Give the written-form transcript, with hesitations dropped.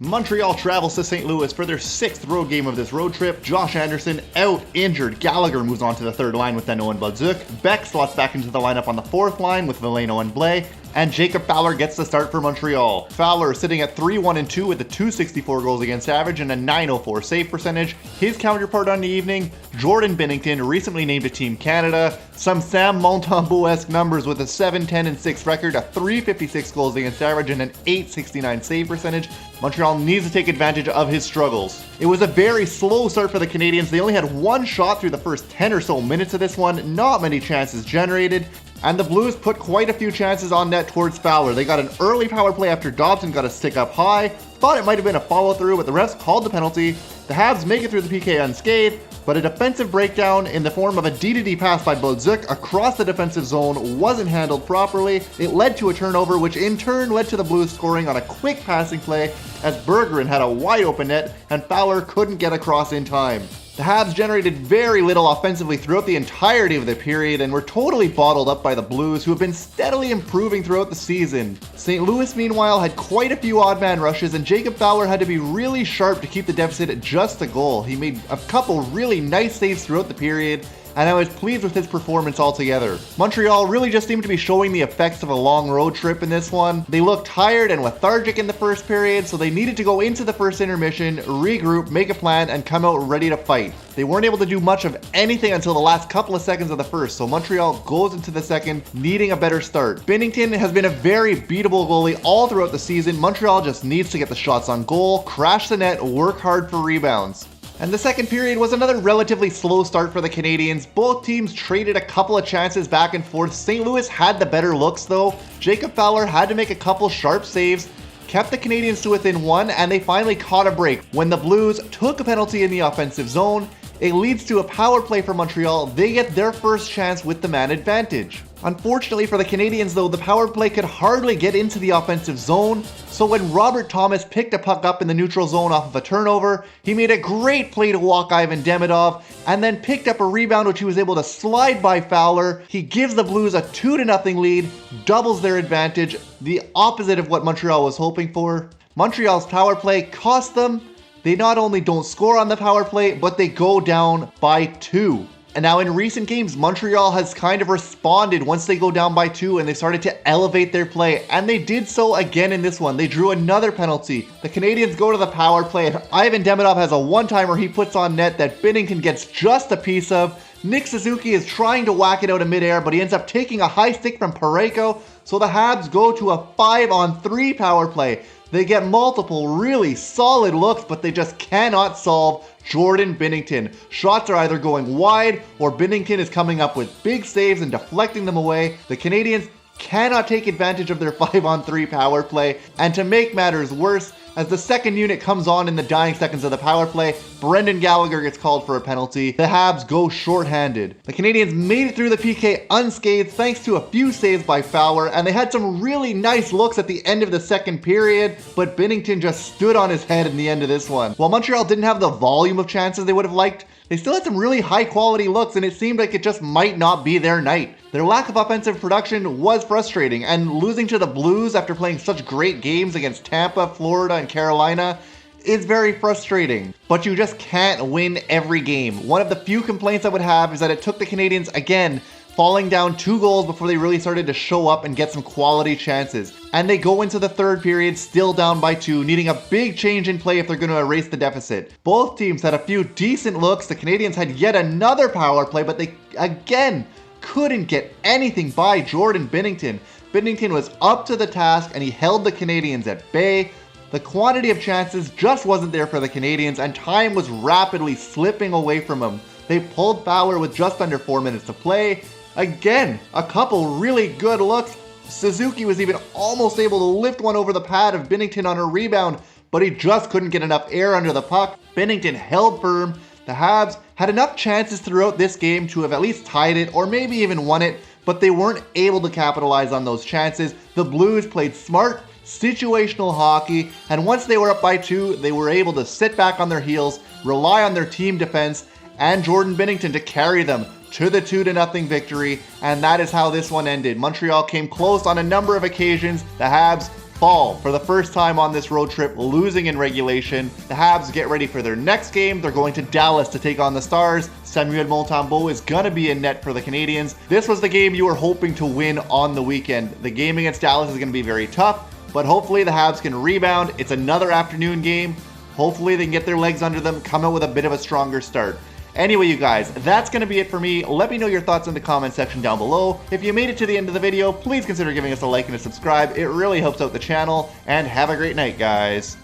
Montreal travels to St. Louis for their 6th road game of this road trip. Josh Anderson out injured. Gallagher moves on to the 3rd line with Danault and Bolduc. Beck slots back into the lineup on the 4th line with Veleno and Blais. And Jacob Fowler gets the start for Montreal. Fowler is sitting at 3-1-2 with a .264 goals against average and a .904 save percentage. His counterpart on the evening, Jordan Binnington, recently named to Team Canada. Some Sam Montembeault-esque numbers with a 7-10-6 record, a .356 goals against average and an .869 save percentage. Montreal needs to take advantage of his struggles. It was a very slow start for the Canadiens. They only had one shot through the first 10 or so minutes of this one, not many chances generated. And the Blues put quite a few chances on net towards Fowler. They got an early power play after Dobson got a stick up high. Thought it might have been a follow through, but the refs called the penalty. The Habs make it through the PK unscathed, but a defensive breakdown in the form of a D-to-D pass by Bolduc across the defensive zone wasn't handled properly. It led to a turnover, which in turn led to the Blues scoring on a quick passing play as Bergeron had a wide open net and Fowler couldn't get across in time. The Habs generated very little offensively throughout the entirety of the period and were totally bottled up by the Blues, who have been steadily improving throughout the season. St. Louis, meanwhile, had quite a few odd man rushes, and Jacob Fowler had to be really sharp to keep the deficit at just a goal. He made a couple really nice saves throughout the period, and I was pleased with his performance altogether. Montreal really just seemed to be showing the effects of a long road trip in this one. They looked tired and lethargic in the first period, so they needed to go into the first intermission, regroup, make a plan, and come out ready to fight. They weren't able to do much of anything until the last couple of seconds of the first, so Montreal goes into the second, needing a better start. Binnington has been a very beatable goalie all throughout the season. Montreal just needs to get the shots on goal, crash the net, work hard for rebounds. And the second period was another relatively slow start for the Canadiens. Both teams traded a couple of chances back and forth. St. Louis had the better looks though. Jacob Fowler had to make a couple sharp saves, kept the Canadiens to within one, and they finally caught a break. When the Blues took a penalty in the offensive zone, it leads to a power play for Montreal. They get their first chance with the man advantage. Unfortunately for the Canadiens though, the power play could hardly get into the offensive zone, so when Robert Thomas picked a puck up in the neutral zone off of a turnover, he made a great play to walk Ivan Demidov, and then picked up a rebound which he was able to slide by Fowler. He gives the Blues a 2-0 lead, doubles their advantage, the opposite of what Montreal was hoping for. Montreal's power play cost them. They not only don't score on the power play, but they go down by 2. And now in recent games, Montreal has kind of responded once they go down by 2 and they started to elevate their play. And they did so again in this one. They drew another penalty. The Canadiens go to the power play and Ivan Demidov has a one-timer he puts on net that Binnington gets just a piece of. Nick Suzuki is trying to whack it out of midair, but he ends up taking a high stick from Parayko. So the Habs go to a 5-on-3 power play. They get multiple really solid looks, but they just cannot solve Jordan Binnington. Shots are either going wide or Binnington is coming up with big saves and deflecting them away. The Canadiens cannot take advantage of their 5-on-3 power play. And to make matters worse, as the second unit comes on in the dying seconds of the power play, Brendan Gallagher gets called for a penalty. The Habs go shorthanded. The Canadiens made it through the PK unscathed thanks to a few saves by Fowler, and they had some really nice looks at the end of the second period, but Binnington just stood on his head in the end of this one. While Montreal didn't have the volume of chances they would have liked, they still had some really high quality looks, and it seemed like it just might not be their night. Their lack of offensive production was frustrating, and losing to the Blues after playing such great games against Tampa, Florida, and Carolina is very frustrating. But you just can't win every game. One of the few complaints I would have is that it took the Canadiens, again, falling down 2 goals before they really started to show up and get some quality chances. And they go into the third period still down by 2, needing a big change in play if they're going to erase the deficit. Both teams had a few decent looks. The Canadiens had yet another power play, but they, again, couldn't get anything by Jordan Binnington. Binnington was up to the task and he held the Canadiens at bay. The quantity of chances just wasn't there for the Canadiens, and time was rapidly slipping away from them. They pulled Fowler with just under 4 minutes to play. Again, a couple really good looks. Suzuki was even almost able to lift one over the pad of Binnington on a rebound, but he just couldn't get enough air under the puck. Binnington held firm. The Habs had enough chances throughout this game to have at least tied it or maybe even won it, but they weren't able to capitalize on those chances. The Blues played smart, situational hockey, and once they were up by 2, they were able to sit back on their heels, rely on their team defense, and Jordan Binnington to carry them to the 2-0 victory, and that is how this one ended. Montreal came close on a number of occasions. The Habs fall. For the first time on this road trip, losing in regulation. The Habs get ready for their next game. They're going to Dallas to take on the Stars. Samuel Montembeault is going to be in net for the Canadiens. This was the game you were hoping to win on the weekend. The game against Dallas is going to be very tough, but hopefully the Habs can rebound. It's another afternoon game. Hopefully they can get their legs under them, come out with a bit of a stronger start. Anyway, you guys, that's going to be it for me. Let me know your thoughts in the comment section down below. If you made it to the end of the video, please consider giving us a like and a subscribe. It really helps out the channel. And have a great night, guys.